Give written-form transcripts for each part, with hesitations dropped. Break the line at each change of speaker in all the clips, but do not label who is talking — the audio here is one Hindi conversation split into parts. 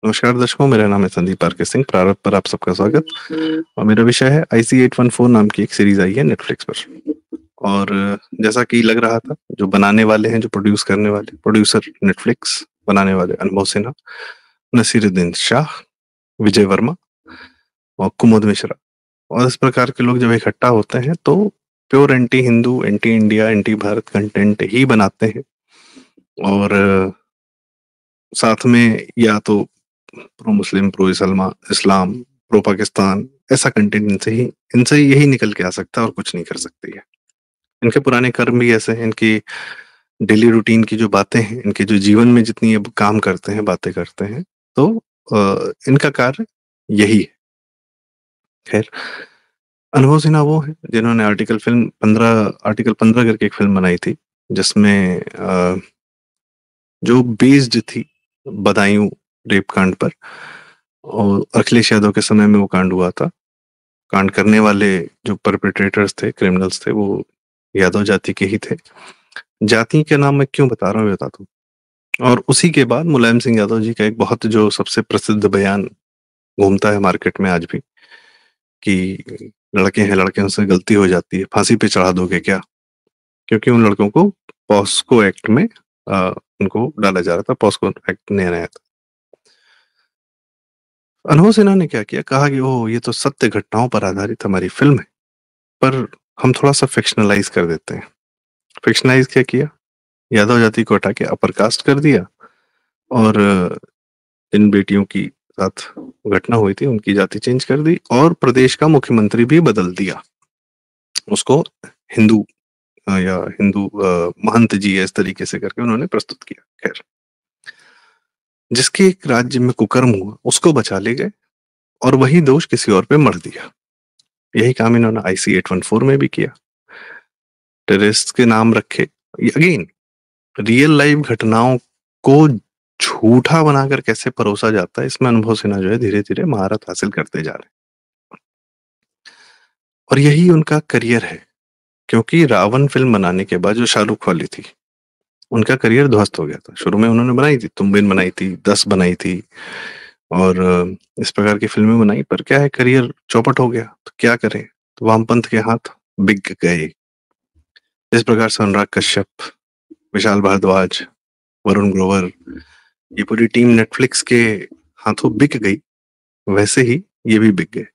नमस्कार दर्शकों, मेरा नाम है संदीप आर के सिंह। प्रारंभ पर आप सबका स्वागत। और मेरा विषय है IC814 नाम की एक सीरीज आई है नेटफ्लिक्स पर। और जैसा कि लग रहा था, जो बनाने वाले हैं, जो प्रोड्यूस करने वाले, प्रोड्यूसर नेटफ्लिक्स, बनाने वाले अनुभव सिन्हा, नसीरुद्दीन शाह, विजय वर्मा और कुमुद मिश्रा और इस प्रकार के लोग जब इकट्ठा होते हैं तो pure anti Hindu, anti India, anti Bharat content ही बनाते हैं। और साथ में या तो pro Muslim, pro Islam, pro Pakistan, ऐसा कंटेंट इनसे यही निकल के आ सकता है और कुछ नहीं कर सकती है। इनके पुराने कर्म भी ऐसे हैं, इनकी डेली रूटीन की जो बातें हैं, इनके जो जीवन में जितनी ये काम करते हैं, बातें करते हैं, तो इनका कार्य यही है। खैर, अनुभव सिन्हा वो है जिन्होंने आर्टिकल 15 करके एक फिल्म बनाई थी, जिसमें जो बेस्ड थी बदायूं रेप कांड पर, और अखिलेश यादव के समय में वो कांड हुआ था। कांड करने वाले जो परपेट्रेटर्स थे, क्रिमिनल्स थे, वो यादव जाति के ही थे। जाति के नाम मैं क्यों बता रहा हूँ, बता दूं। और उसी के बाद मुलायम सिंह यादव जी का एक बहुत जो सबसे प्रसिद्ध बयान घूमता है मार्केट में आज भी, कि लड़के हैं, लड़कियों से गलती हो जाती है, फांसी पे चढ़ा दोगे क्या? क्योंकि उन लड़कों को पॉस्को एक्ट में उनको डाला जा रहा था। पॉस्को एक्ट नया नया था। अनुभव सिन्हा ने क्या किया, कहा कि ओह, ये तो सत्य घटनाओं पर आधारित हमारी फिल्म है, पर हम थोड़ा सा फिक्शनलाइज कर देते हैं। फिक्शनलाइज क्या किया, यादव जाति को हटा के अपर कास्ट कर दिया, और इन बेटियों की साथ घटना हुई थी उनकी जाति चेंज कर दी, और प्रदेश का मुख्यमंत्री भी बदल दिया। उसको हिंदू या हिंदू महंत जी, इस तरीके से करके उन्होंने प्रस्तुत किया। खैर, जिसके एक राज्य में कुकर्म हुआ उसको बचा ले गए, और वही दोष किसी और पे मढ़ दिया। यही काम इन्होंने IC814 में भी किया। टेररिस्ट के नाम रखे, अगेन रियल लाइफ घटनाओं को झूठा बनाकर कैसे परोसा जाता है, इसमें अनुभव सिन्हा जो है धीरे धीरे महारत हासिल करते जा रहे हैं। और यही उनका करियर है, क्योंकि रावण फिल्म बनाने के बाद, जो शाहरुख वाली थी, उनका करियर ध्वस्त हो गया था। शुरू में उन्होंने बनाई थी, तुम बिन बनाई थी, 10 बनाई थी, और इस प्रकार की फिल्में बनाई, पर क्या है, करियर चौपट हो गया। तो क्या करें, तो वामपंथ के हाथ बिक गए। इस प्रकार से अनुराग कश्यप, विशाल भारद्वाज, वरुण ग्रोवर, ये पूरी टीम नेटफ्लिक्स के हाथों बिक गई, वैसे ही ये भी बिक गए।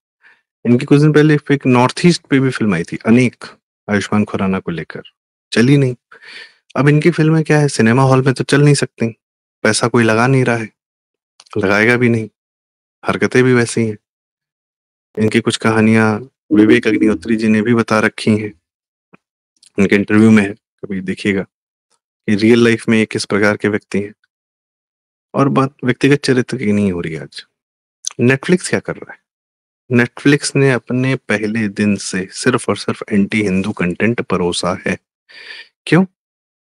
इनकी कुछ दिन पहले एक नॉर्थ ईस्ट पे भी फिल्म आई थी, अनेक, आयुष्मान खुराना को लेकर, चली नहीं। अब इनकी फिल्में क्या है, सिनेमा हॉल में तो चल नहीं सकती, पैसा कोई लगा नहीं रहा है, लगाएगा भी नहीं, हरकतें भी वैसी हैं। इनकी कुछ कहानियां विवेक अग्निहोत्री जी ने भी बता रखी हैं, उनके इंटरव्यू में है, कभी देखिएगा कि रियल लाइफ में ये किस प्रकार के व्यक्ति हैं। और बात व्यक्तिगत चरित्र की नहीं हो रही आज। नेटफ्लिक्स क्या कर रहा है, नेटफ्लिक्स ने अपने पहले दिन से सिर्फ और सिर्फ एंटी हिंदू कंटेंट परोसा है। क्यों?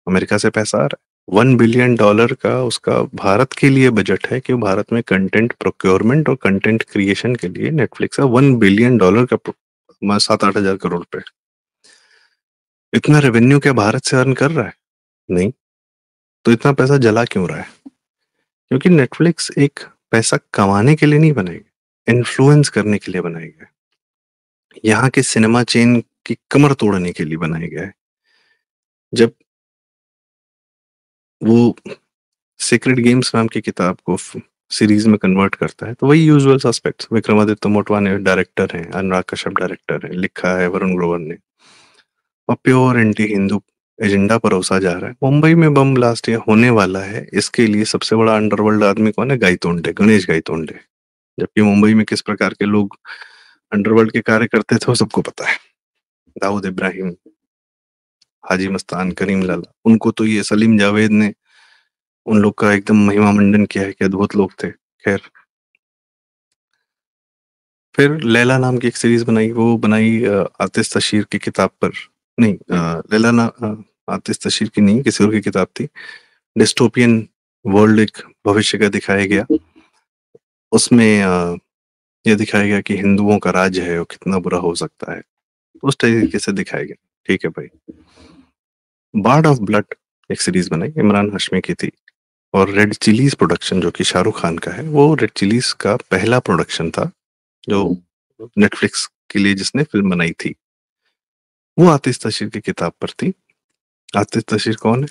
अमेरिका से पैसा आ रहा है, $1 बिलियन का उसका भारत के लिए बजट है, कि भारत में कंटेंट प्रोक्योरमेंट और कंटेंट क्रिएशन के लिए नेटफ्लिक्स का $1 बिलियन का 7-8 हजार करोड़ रुपए। इतना रेवेन्यू क्या भारत से अर्न कर रहा है? नहीं। तो इतना पैसा जला क्यों रहा है? क्योंकि नेटफ्लिक्स एक पैसा कमाने के लिए नहीं बनाई गई, इन्फ्लुएंस करने के लिए बनाई गई, यहाँ के सिनेमा चेन की कमर तोड़ने के लिए बनाया गया है। जब वो सीक्रेट गेम्स नाम की किताब को सीरीज में कन्वर्ट करता है, तो वही usual suspects, Vikramaditya Motwane director हैं, अनुराग कश्यप डायरेक्टर है, लिखा है वरुण ग्रोवर ने, और प्योर एंटी हिंदू एजेंडा परोसा जा रहा है। मुंबई में बम ब्लास्ट ये होने वाला है, इसके लिए सबसे बड़ा अंडरवर्ल्ड आदमी कौन है? गायतोंडे, गणेश गायतोंडे। जबकि मुंबई में किस प्रकार के लोग अंडरवर्ल्ड के कार्य करते थे वो सबको पता है। दाऊद इब्राहिम, हाजी मस्तान, करीम लाला, उनको तो ये सलीम जावेद ने उन लोग का एकदम महिमा मंडन किया है कि अद्भुत लोग थे। खैर, फिर लैला नाम की एक सीरीज बनाई, वो बनाई आतिश तशीर की किताब पर। नहीं, आतिश तशीर की नहीं, किसी और की किताब थी। डिस्टोपियन वर्ल्ड एक भविष्य का दिखाया गया, उसमें यह दिखाया गया कि हिंदुओं का राज्य है वो कितना बुरा हो सकता है, उस तरीके से दिखाया गया। ठीक है भाई। बार्ड ऑफ ब्लड एक सीरीज बनाई, इमरान हाशमी की थी, और रेड चिलीज प्रोडक्शन जो कि शाहरुख खान का है, वो रेड चिलीज का पहला प्रोडक्शन था जो नेटफ्लिक्स के लिए जिसने फिल्म बनाई थी। वो आतिश तशीर की किताब पर थी। आतिश तशीर कौन है?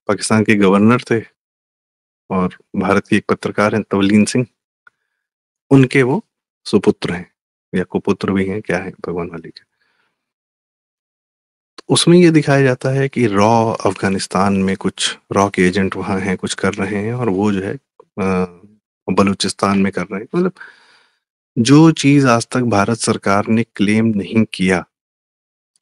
पाकिस्तान के गवर्नर थे और भारत की एक पत्रकार हैं तवलीन सिंह, उनके वो सुपुत्र हैं या कुपुत्र भी हैं, क्या है भगवान वाली के। तो उसमें ये दिखाया जाता है कि रॉ अफगानिस्तान में कुछ रॉ के एजेंट वहां हैं, कुछ कर रहे हैं, और वो जो है बलूचिस्तान में कर रहे हैं। मतलब जो चीज आज तक भारत सरकार ने क्लेम नहीं किया,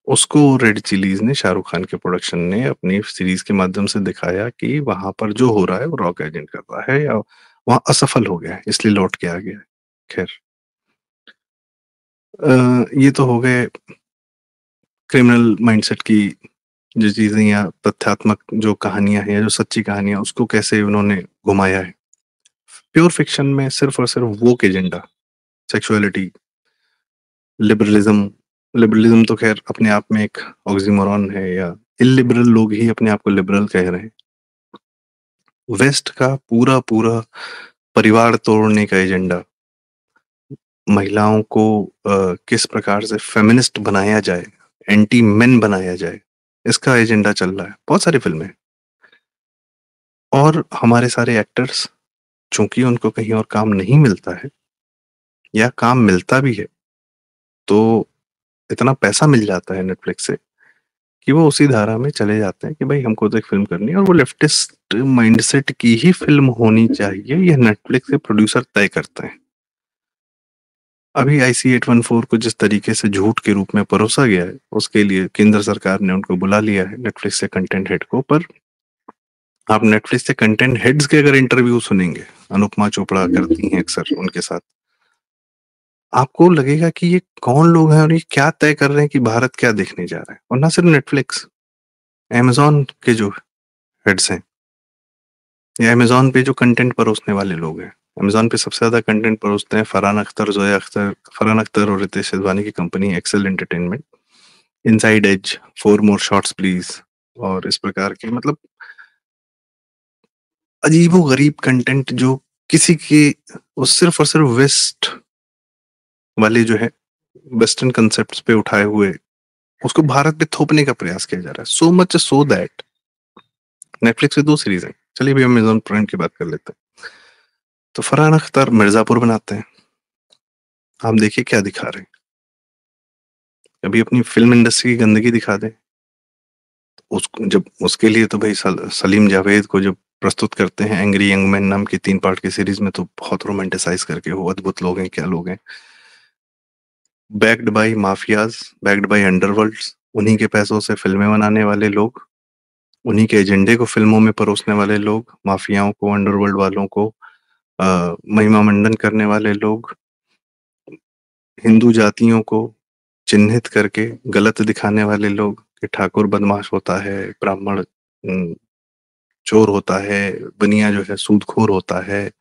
उसको रेड चिलीज ने, शाहरुख खान के प्रोडक्शन ने अपनी सीरीज के माध्यम से दिखाया कि वहां पर जो हो रहा है वो रॉक एजेंट कर रहा है, या वहां असफल हो गया है इसलिए लौट के आ गया है। खैर, ये तो हो गए क्रिमिनल माइंडसेट की जो चीजें या तथ्यात्मक जो कहानियां हैं या जो सच्ची कहानियां, उसको कैसे उन्होंने घुमाया है। प्योर फिक्शन में सिर्फ और सिर्फ वोक एजेंडा, सेक्सुअलिटी, लिबरलिज्म। लिबरलिज्म तो खैर अपने आप में एक ऑक्सीमोरॉन है, या इलिबरल लोग ही अपने आप को लिबरल कह रहे हैं। वेस्ट का पूरा पूरा परिवार तोड़ने का एजेंडा, महिलाओं को किस प्रकार से फेमिनिस्ट बनाया जाए, एंटी मेन बनाया जाए, इसका एजेंडा चल रहा है बहुत सारी फिल्में। और हमारे सारे एक्टर्स, चूंकि उनको कहीं और काम नहीं मिलता है, या काम मिलता भी है तो इतना पैसा मिल जाता है नेटफ्लिक्स से कि वो उसी धारा में चले जाते हैं कि भाई हमको तो एक फिल्म करनी है, और वो लेफ्टिस्ट माइंडसेट की ही फिल्म होनी चाहिए, यह नेटफ्लिक्स के प्रोड्यूसर तय करते हैं। अभी IC-814 को जिस तरीके से झूठ के रूप में परोसा गया है, उसके लिए केंद्र सरकार ने उनको बुला लिया है, नेटफ्लिक्स से कंटेंट हेड को। पर आप नेटफ्लिक्स से कंटेंट हेड्स के अगर इंटरव्यू सुनेंगे, अनुपमा चोपड़ा करती हैं अक्सर उनके साथ, आपको लगेगा कि ये कौन लोग हैं और ये क्या तय कर रहे हैं कि भारत क्या देखने जा रहा है। और ना सिर्फ नेटफ्लिक्स, अमेजोन के जो हेड्स हैं, या अमेजोन पे जो कंटेंट परोसने वाले लोग हैं, अमेजोन पे सबसे ज्यादा कंटेंट परोसते हैं फरहान अख्तर, जोया अख्तर, फरहान अख्तर और रितेश सिधवानी की company Excel Entertainment, Inside Edge, 4 More Shots Please, और इस प्रकार के मतलब अजीबो गरीब कंटेंट जो किसी के, वो सिर्फ और सिर्फ वेस्ट वाले जो है वेस्टर्न कंसेप्ट्स पे उठाए हुए उसको भारत पे थोपने का प्रयास किया जा रहा है। So much so that Netflix पे 2 सीरीज हैं। चलिए भी अमेजोन प्राइम की बात कर लेते हैं। तो फरहान अख्तर मिर्जापुर बनाते हैं, आप देखिए क्या दिखा रहे हैं। अभी अपनी फिल्म इंडस्ट्री की गंदगी दिखा दें उसको, जब उसके लिए तो भाई सलीम जावेद को जब प्रस्तुत करते हैं एंग्री यंग मैन नाम की 3 पार्ट की सीरीज में, तो बहुत रोमांटिसाइज करके, वो अद्भुत लोग हैं, क्या लोग हैं। Backed by mafias, backed by underworlds, उन्हीं के पैसों से फिल्में बनाने वाले लोग, उन्हीं के एजेंडे को फिल्मों में परोसने वाले लोग, माफियाओं को, अंडरवर्ल्ड वालों को महिमा मंडन करने वाले लोग, हिंदू जातियों को चिन्हित करके गलत दिखाने वाले लोग कि ठाकुर बदमाश होता है, ब्राह्मण चोर होता है, बनिया जो है सूदखोर होता है,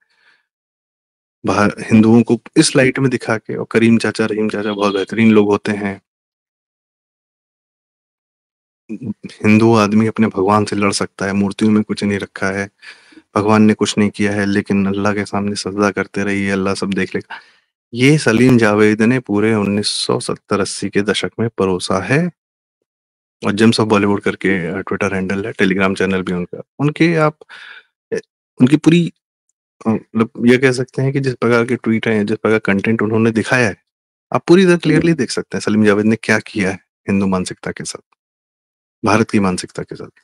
बाहर हिंदुओं को इस लाइट में दिखा के, और करीम चाचा, रहीम चाचा बहुत बेहतरीन लोग होते हैं। हिंदू आदमी अपने भगवान से लड़ सकता है, मूर्तियों में कुछ नहीं रखा है, भगवान ने कुछ नहीं किया है, लेकिन अल्लाह के सामने सजदा करते रहिए, अल्लाह सब देख लेगा। ये सलीम जावेद ने पूरे 1970-80 के दशक में परोसा है। और जेम्स ऑफ बॉलीवुड करके ट्विटर हैंडल है, टेलीग्राम चैनल भी उनका, उनके आप उनकी पूरी मतलब ये कह सकते हैं कि जिस प्रकार के ट्वीट हैं, जिस प्रकार कंटेंट उन्होंने दिखाया है, आप पूरी तरह क्लियरली देख सकते हैं सलीम जावेद ने क्या किया है हिंदू मानसिकता के साथ, भारत की मानसिकता के साथ।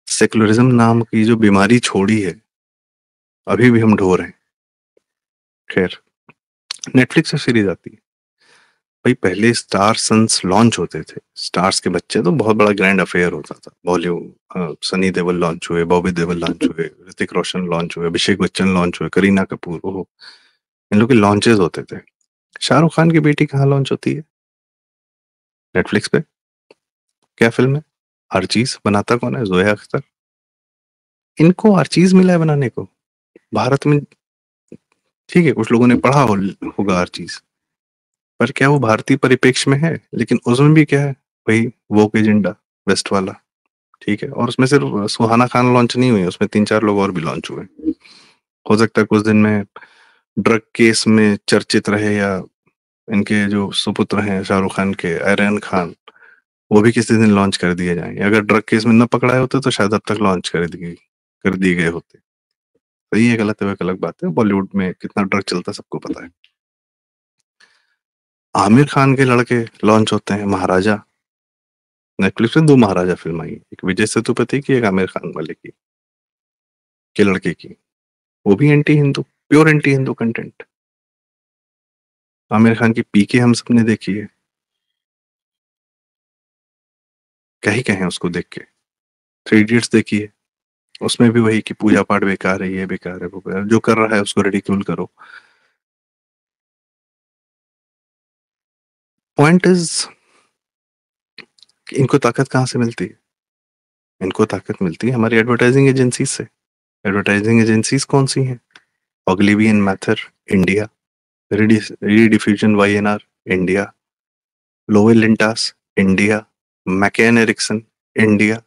सेकुलरिज्म नाम की जो बीमारी छोड़ी है, अभी भी हम ढो रहे हैं। खैर, नेटफ्लिक्स से सीरीज आती है भाई। पहले स्टार सन्स लॉन्च होते थे, स्टार्स के बच्चे, तो बहुत बड़ा ग्रैंड अफेयर होता था। बॉलीवुड, सनी देओल लॉन्च हुए, बॉबी देओल लॉन्च हुए, ऋतिक रोशन लॉन्च हुए, अभिषेक बच्चन लॉन्च हुए, करीना कपूर, ओहो, इन लोग के लॉन्चेस होते थे। शाहरुख खान की बेटी कहाँ लॉन्च होती है? नेटफ्लिक्स पे। क्या फिल्म है? हर चीज। बनाता कौन है? जोया अख्तर। इनको हर चीज मिला है बनाने को भारत में। ठीक है, कुछ लोगों ने पढ़ा होगा हर चीज, पर क्या वो भारतीय परिप्रेक्ष्य में है? लेकिन उसमें भी क्या है भाई, वोक एजेंडा, वेस्ट वाला। ठीक है, और उसमें सिर्फ सुहाना खान लॉन्च नहीं हुई, उसमें 3-4 लोग और भी लॉन्च हुए। हो सकता है कुछ दिन में ड्रग केस में चर्चित रहे, या इनके जो सुपुत्र हैं शाहरुख खान के, आर्यन खान, वो भी किसी दिन लॉन्च कर दिए जाएंगे। अगर ड्रग केस में न पकड़ाए होते तो शायद अब तक लॉन्च कर दिए गए होते। सही है गलत है वो एक अलग बात है, बॉलीवुड में कितना ड्रग चलता है सबको पता है। आमिर खान के लड़के लॉन्च होते हैं, महाराजा। नेटफ्लिक्स में 2 महाराजा फिल्म आई, एक विजय सेतुपति की, एक आमिर खान वाले की, के लड़के की। वो भी anti Hindu, pure anti Hindu content. Aamir Khan की पीके हम सबने देखी है, क्या ही कहें उसको देख के। 3 इडियट्स देखी है, उसमें भी वही कि पूजा पाठ बेकार है, ये बेकार है, वो बेकार है। जो कर रहा है उसको रिडिक्यूल करो। पॉइंट इज, इनको ताकत कहाँ से मिलती है? इनको ताकत मिलती है हमारी एडवर्टाइजिंग एजेंसी से। एडवर्टाइजिंग एजेंसीज कौन सी हैं? Ogilvy and Mather, India. Rediffusion Y and R, India. Lowe Lintas, India. McCann Erickson, India.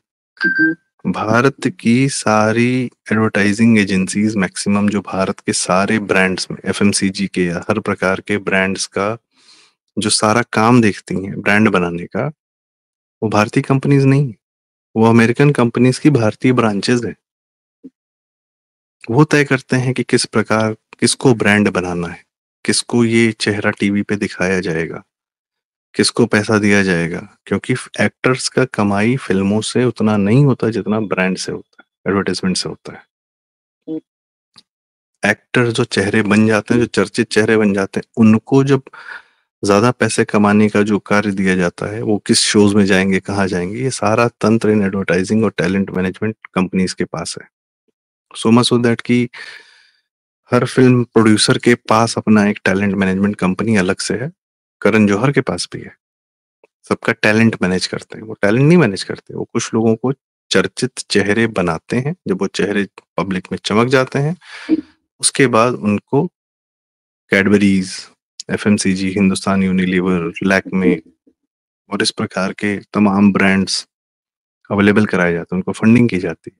भारत की सारी एडवर्टाइजिंग एजेंसीज मैक्सिमम, जो भारत के सारे ब्रांड्स में, एफएमसीजी के या हर प्रकार के ब्रांड्स का जो सारा काम देखती हैं ब्रांड बनाने का, वो भारतीय कंपनीज नहीं है, वो अमेरिकन कंपनीज की भारतीय ब्रांचेस हैं। वो तय करते हैं कि किस प्रकार, किसको ब्रांड बनाना है, किसको ये चेहरा टीवी पे दिखाया जाएगा, किसको पैसा दिया जाएगा। क्योंकि एक्टर्स का कमाई फिल्मों से उतना नहीं होता जितना ब्रांड से होता है, एडवर्टाइजमेंट से होता है। एक्टर जो चेहरे बन जाते हैं, जो चर्चित चेहरे बन जाते हैं, उनको जब ज्यादा पैसे कमाने का जो कार्य दिया जाता है, वो किस शोज में जाएंगे, कहाँ जाएंगे, ये सारा तंत्र इन एडवर्टाइजिंग और टैलेंट मैनेजमेंट कंपनीज के पास है। सो मच सो दैट कि हर फिल्म प्रोड्यूसर के पास अपना एक टैलेंट मैनेजमेंट कंपनी अलग से है। करण जौहर के पास भी है। सबका टैलेंट मैनेज करते हैं, वो टैलेंट नहीं मैनेज करते, वो कुछ लोगों को चर्चित चेहरे बनाते हैं। जब वो चेहरे पब्लिक में चमक जाते हैं, उसके बाद उनको Cadbury's, FMCG, Hindustan Unilever, Lakme और इस प्रकार के तमाम ब्रांड्स अवेलेबल कराए जाते हैं, उनको फंडिंग की जाती है,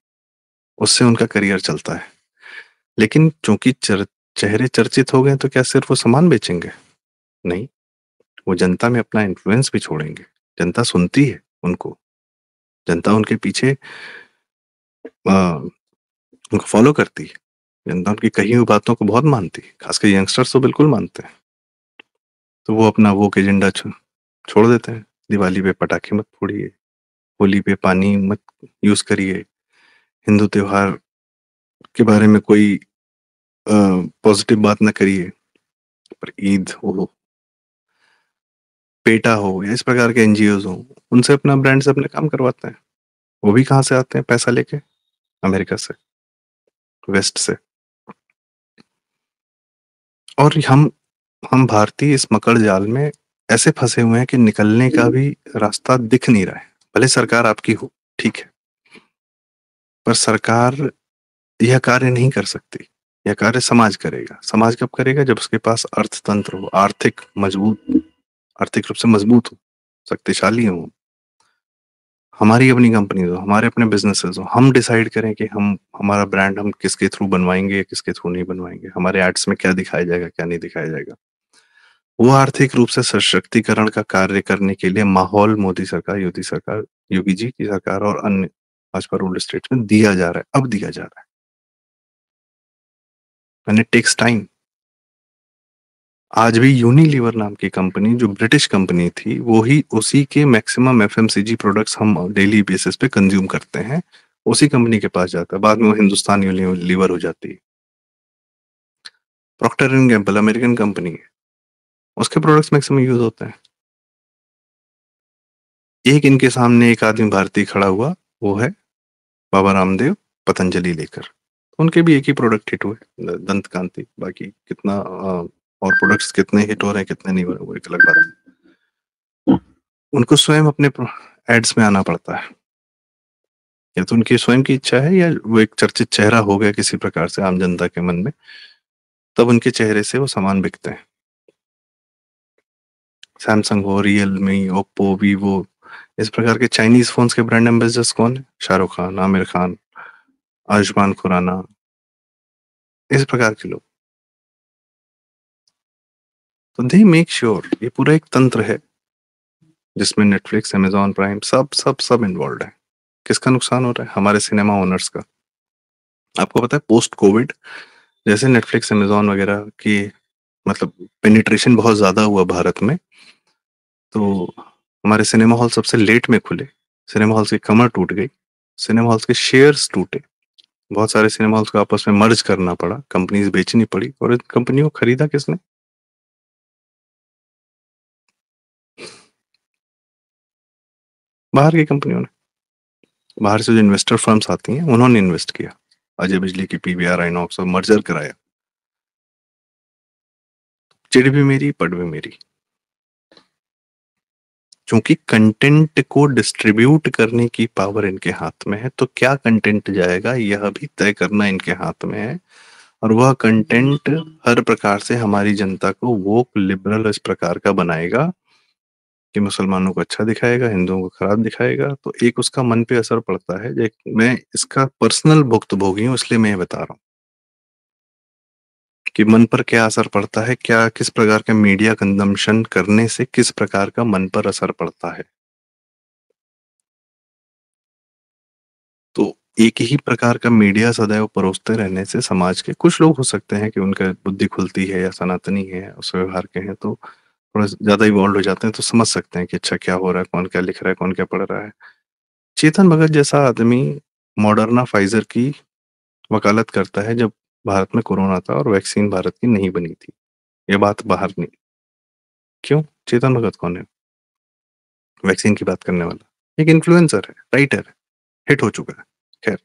उससे उनका करियर चलता है। लेकिन चूंकि चेहरे चर्चित हो गए तो क्या सिर्फ वो सामान बेचेंगे? नहीं, वो जनता में अपना इन्फ्लुएंस भी छोड़ेंगे। जनता सुनती है उनको, जनता उनके पीछे उनको फॉलो करती है, जनता उनकी कही हुई बातों को बहुत मानती है, खासकर यंगस्टर्स तो बिल्कुल मानते हैं। तो वो अपना वो एजेंडा छोड़ देते हैं। दिवाली पे पटाखे मत फोड़िए, होली पे पानी मत यूज करिए, हिंदू त्योहार के बारे में कोई पॉजिटिव बात ना करिए। पर ईद हो, पेटा हो, या इस प्रकार के एनजीओज हो, उनसे अपना ब्रांड से अपने काम करवाते हैं। वो भी कहाँ से आते हैं? पैसा लेके, अमेरिका से, वेस्ट से। और हम भारतीय इस मकड़ जाल में ऐसे फंसे हुए हैं कि निकलने का भी रास्ता दिख नहीं रहा है। भले सरकार आपकी हो, ठीक है, पर सरकार यह कार्य नहीं कर सकती। यह कार्य समाज करेगा। समाज कब करेगा? जब उसके पास अर्थतंत्र हो, आर्थिक रूप से मजबूत हो, शक्तिशाली हो। हमारी अपनी कंपनी हो, हमारे अपने बिजनेसेस हो, हम डिसाइड करें कि हम हमारा ब्रांड हम किसके थ्रू बनवाएंगे, किसके थ्रू नहीं बनवाएंगे, हमारे एड्स में क्या दिखाया जाएगा, क्या नहीं दिखाया जाएगा। वो आर्थिक रूप से सशक्तिकरण का कार्य करने के लिए माहौल मोदी सरकार, योगी जी की सरकार और अन्य भाजपा रूल्ड स्टेट्स में दिया जा रहा है, अब दिया जा रहा है, एंड इट टेक्स टाइम। आज भी यूनिलीवर नाम की कंपनी, जो ब्रिटिश कंपनी थी, वो ही उसी के मैक्सिमम एफएमसीजी प्रोडक्ट्स हम डेली बेसिस पे कंज्यूम करते हैं, उसी कंपनी के पास जाता है। बाद में वो हिंदुस्तान यूनिलीवर हो जाती है। Procter and Gamble American company है, उसके प्रोडक्ट्स मैक्सिमम यूज होते हैं। एक इनके सामने एक आदमी भारतीय खड़ा हुआ, वो है बाबा रामदेव, पतंजलि लेकर। उनके भी एक ही प्रोडक्ट हिट हुए, दंत कांति। बाकी कितना और प्रोडक्ट्स कितने हिट हो रहे हैं, कितने नहीं हो रहे, वो एक अलग बात है। उनको स्वयं अपने एड्स में आना पड़ता है, या तो उनकी स्वयं की इच्छा है, या वो एक चर्चित चेहरा हो गया किसी प्रकार से आम जनता के मन में, तब उनके चेहरे से वो सामान बिकते हैं। सैमसंग हो, रियलमी, ओप्पो, वीवो, इस प्रकार के चाइनीज़ फ़ोन्स के ब्रांड एम्बेसडर्स कौन हैं? शाहरुख खान, आमिर खान, आयुष्मान खुराना, इस प्रकार के लोग। तो दे मेक श्योर ये पूरा एक तंत्र है, जिसमें नेटफ्लिक्स, अमेज़न प्राइम सब इन्वॉल्व्ड हैं। किसका नुकसान हो रहा है? हमारे सिनेमा ओनर्स का। आपको पता है पोस्ट कोविड जैसे नेटफ्लिक्स, अमेज़न वगैरह की मतलब पेनिट्रेशन बहुत ज़्यादा हुआ भारत में, तो हमारे सिनेमा हॉल सबसे लेट में खुले, सिनेमा हॉल्स की कमर टूट गई, सिनेमा हॉल्स के शेयर्स टूटे, बहुत सारे सिनेमा हॉल्स को आपस में मर्ज करना पड़ा, कंपनीज़ बेचनी पड़ी और इन कंपनियों को खरीदा किसने? बाहर की कंपनियों ने। बाहर से जो इन्वेस्टर फर्म्स आती हैं, उन्होंने इन्वेस्ट किया। अजय बिजली की पीवीआर, आइनॉक्स और मर्जर कराया। चिढ़ भी मेरी, पड़ भी मेरी। चूंकि कंटेंट को डिस्ट्रीब्यूट करने की पावर इनके हाथ में है, तो क्या कंटेंट जाएगा यह भी तय करना इनके हाथ में है। और वह कंटेंट हर प्रकार से हमारी जनता को वो लिबरल इस प्रकार का बनाएगा कि मुसलमानों को अच्छा दिखाएगा, हिंदुओं को खराब दिखाएगा। तो एक उसका मन पे असर पड़ता है। मैं इसका पर्सनल भुक्तभोगी हूँ, इसलिए मैं ये बता रहा हूँ कि मन पर क्या असर पड़ता है, क्या किस प्रकार का मीडिया कंजम्पशन करने से किस प्रकार का मन पर असर पड़ता है। तो एक ही प्रकार का मीडिया सदैव परोसते रहने से समाज के कुछ लोग हो सकते हैं कि उनका बुद्धि खुलती है या सनातनी है, उस व्यवहार के हैं, तो थोड़ा ज्यादा इवॉल्व हो जाते हैं, तो समझ सकते हैं कि अच्छा क्या हो रहा है, कौन क्या लिख रहा है, कौन क्या पढ़ रहा है। चेतन भगत जैसा आदमी मॉडर्ना फाइजर की वकालत करता है जब भारत में कोरोना था और वैक्सीन भारत की नहीं बनी थी। ये बात बाहर नहीं। क्यों? चेतन भगत कौन है? वैक्सीन की बात करने वाला एक इन्फ्लुएंसर है, राइटर है, हिट हो चुका है। खैर,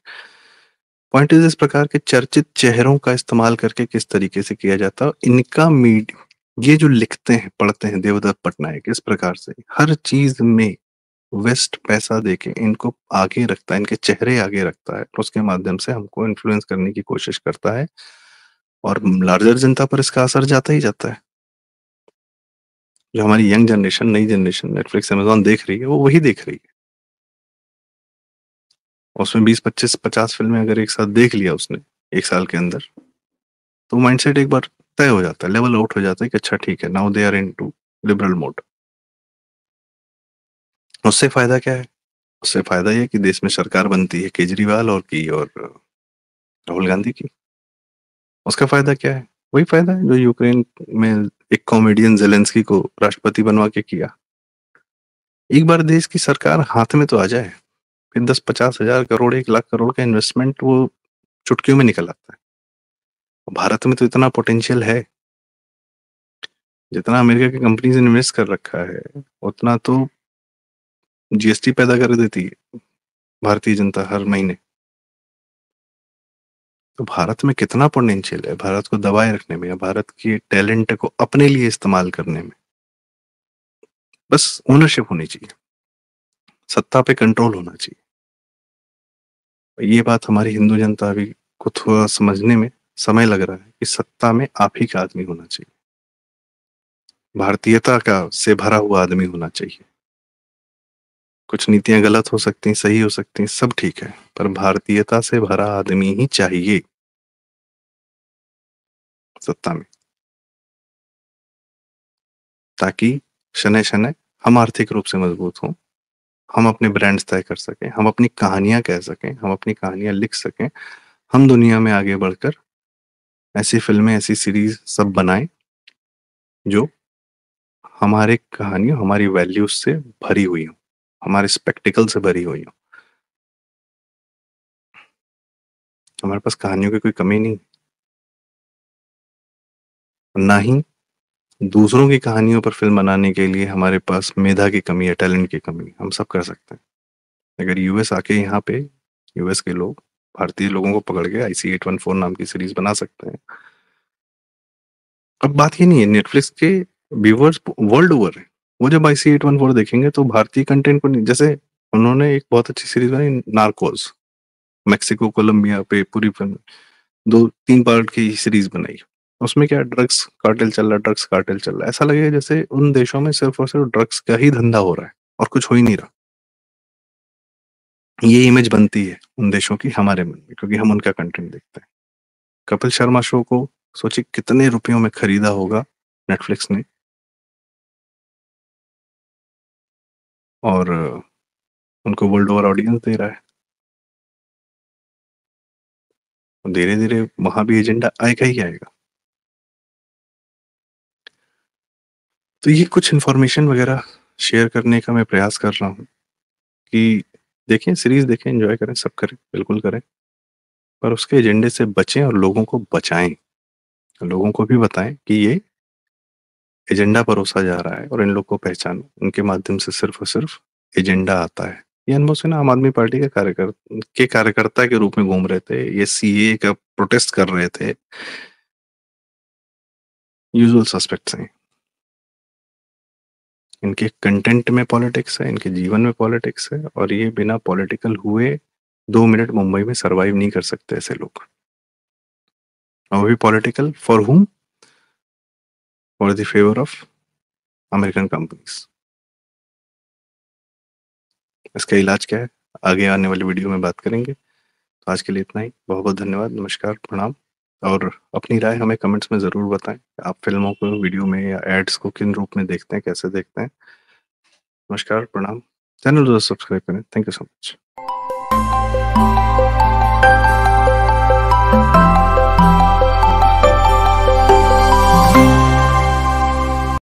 पॉइंट इज इस प्रकार के चर्चित चेहरों का इस्तेमाल करके किस तरीके से किया जाता है। इनका मीड ये जो लिखते हैं, पढ़ते हैं, देवदत्त पटनायक इस प्रकार से हर चीज में वेस्ट पैसा देके इनको आगे रखता है, इनके चेहरे आगे रखता है, और उसके माध्यम से हमको इन्फ्लुएंस करने की कोशिश करता है और लार्जर जनता पर इसका असर जाता ही जाता है। जो हमारी यंग जनरेशन, नई जनरेशन नेटफ्लिक्स, अमेज़न देख रही है, वो वही देख रही है। उसमें 20, 25, 50 फ़िल्में अगर एक साथ देख लिया उसने, 1 साल के अंदर, तो माइंडसेट एक बार तय हो जाता है, लेवल आउट हो जाता है कि अच्छा ठीक है, now they are into liberal mode. उससे फ़ायदा क्या है? उससे फ़ायदा ये है कि देश में सरकार बनती है केजरीवाल और राहुल गांधी की। उसका फ़ायदा क्या है? वही फ़ायदा है जो यूक्रेन में एक कॉमेडियन ज़ेलेंस्की को राष्ट्रपति बनवा के किया। एक बार देश की सरकार हाथ में तो आ जाए, फिर 10-50 हज़ार करोड़, 1 लाख करोड़ का इन्वेस्टमेंट वो चुटकियों में निकल आता है। भारत में तो इतना पोटेंशियल है, जितना अमेरिका की कंपनीज ने इन्वेस्ट कर रखा है, उतना तो जीएसटी पैदा कर देती है भारतीय जनता हर महीने। तो भारत में कितना पोटेंशियल है भारत को दबाए रखने में या भारत के टैलेंट को अपने लिए इस्तेमाल करने में। बस ओनरशिप होनी चाहिए, सत्ता पे कंट्रोल होना चाहिए। ये बात हमारी हिंदू जनता भी को थोड़ा समझने में समय लग रहा है कि सत्ता में आप ही का आदमी होना चाहिए, भारतीयता का से भरा हुआ आदमी होना चाहिए। कुछ नीतियां गलत हो सकती हैं, सही हो सकती हैं, सब ठीक है, पर भारतीयता से भरा आदमी ही चाहिए सत्ता में, ताकि शनै शनै हम आर्थिक रूप से मजबूत हों, हम अपने ब्रांड्स तय कर सकें, हम अपनी कहानियां कह सकें, हम अपनी कहानियां लिख सकें, हम दुनिया में आगे बढ़कर ऐसी फिल्में, ऐसी सीरीज सब बनाएं जो हमारे कहानियों, हमारी वैल्यूज से भरी हुई हो, हमारे स्पेक्टिकल से भरी हुई हो। हमारे पास कहानियों की कोई कमी नहीं, ना ही दूसरों की कहानियों पर फिल्म बनाने के लिए हमारे पास मेधा की कमी है, टैलेंट की कमी। हम सब कर सकते हैं। अगर यूएस आके यहाँ पे यूएस के लोग भारतीय लोगों को पकड़ के IC-814 नाम की सीरीज बना सकते हैं। अब बात ये नहीं है, नेटफ्लिक्स के व्यूअर्स वर्ल्ड ओवर है। वो जब IC-814 देखेंगे तो भारतीय कंटेंट को नहीं, जैसे उन्होंने एक बहुत अच्छी सीरीज बनाई नार्कोस, मेक्सिको कोलंबिया पे पूरी फिल्म 2-3 पार्ट की सीरीज बनाई। उसमें क्या ड्रग्स कार्टेल चल रहा है, ड्रग्स कार्टेल चल रहा है, ऐसा लगेगा जैसे उन देशों में सिर्फ और सिर्फ ड्रग्स का ही धंधा हो रहा है और कुछ हो ही नहीं रहा। ये इमेज बनती है उन देशों की हमारे मन में, क्योंकि हम उनका कंटेंट देखते हैं। कपिल शर्मा शो को सोचिए कितने रुपयों में खरीदा होगा नेटफ्लिक्स ने, और उनको वर्ल्ड ओवर ऑडियंस दे रहा है। धीरे धीरे वहां भी एजेंडा आएगा ही आएगा। तो ये कुछ इन्फॉर्मेशन वगैरह शेयर करने का मैं प्रयास कर रहा हूँ कि देखें, सीरीज देखें, एंजॉय करें, सब करें, बिल्कुल करें, पर उसके एजेंडे से बचें और लोगों को बचाएं। लोगों को भी बताएं कि ये एजेंडा परोसा जा रहा है और इन लोग को पहचानो, उनके माध्यम से सिर्फ और सिर्फ एजेंडा आता है। ये अनमोल सिन्हा आम आदमी पार्टी के कार्यकर्ता के रूप में घूम रहे थे, ये सीए का प्रोटेस्ट कर रहे थे, यूजुअल सस्पेक्ट्स हैं। इनके कंटेंट में पॉलिटिक्स है, इनके जीवन में पॉलिटिक्स है, और ये बिना पॉलिटिकल हुए 2 मिनट मुंबई में सरवाइव नहीं कर सकते ऐसे लोग। और वो भी पॉलिटिकल फॉर हुम? For the favour of American companies. इसका इलाज क्या है, आगे आने वाली वीडियो में बात करेंगे। तो आज के लिए इतना ही। बहुत बहुत धन्यवाद, नमस्कार, प्रणाम। और अपनी राय हमें कमेंट्स में ज़रूर बताएं। आप फिल्मों को वीडियो में या एड्स को किन रूप में देखते हैं, कैसे देखते हैं। नमस्कार, प्रणाम। चैनल जरूर सब्सक्राइब करें। Thank you so much.